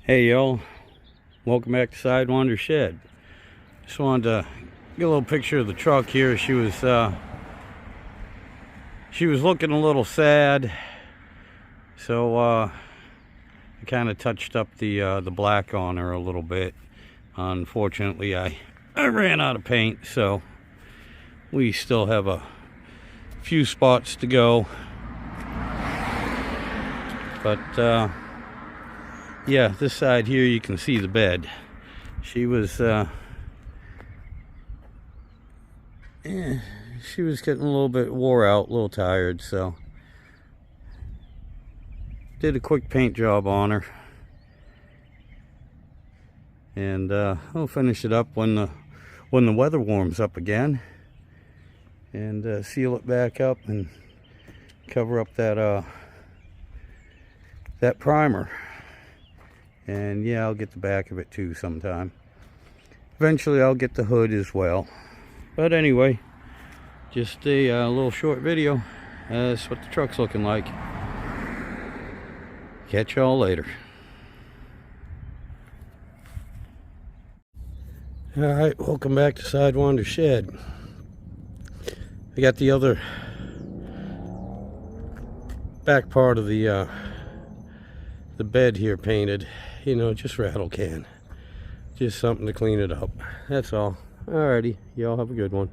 Hey y'all, welcome back to Sidewynders Shed. Just wanted to get a little picture of the truck here. She was looking a little sad, so I kind of touched up the black on her a little bit. Unfortunately, I ran out of paint, so we still have a few spots to go. But yeah, this side here you can see the bed. She was she was getting a little bit wore out, a little tired, so did a quick paint job on her, and I'll finish it up when the weather warms up again, and seal it back up and cover up that that primer. And yeah, I'll get the back of it too sometime. Eventually I'll get the hood as well. But anyway, just a little short video. That's what the truck's looking like. Catch y'all later. Alright, welcome back to Sidewynders Shed. I got the other back part of the bed here painted. You know, just rattle can. Just something to clean it up. That's all. Alrighty, y'all have a good one.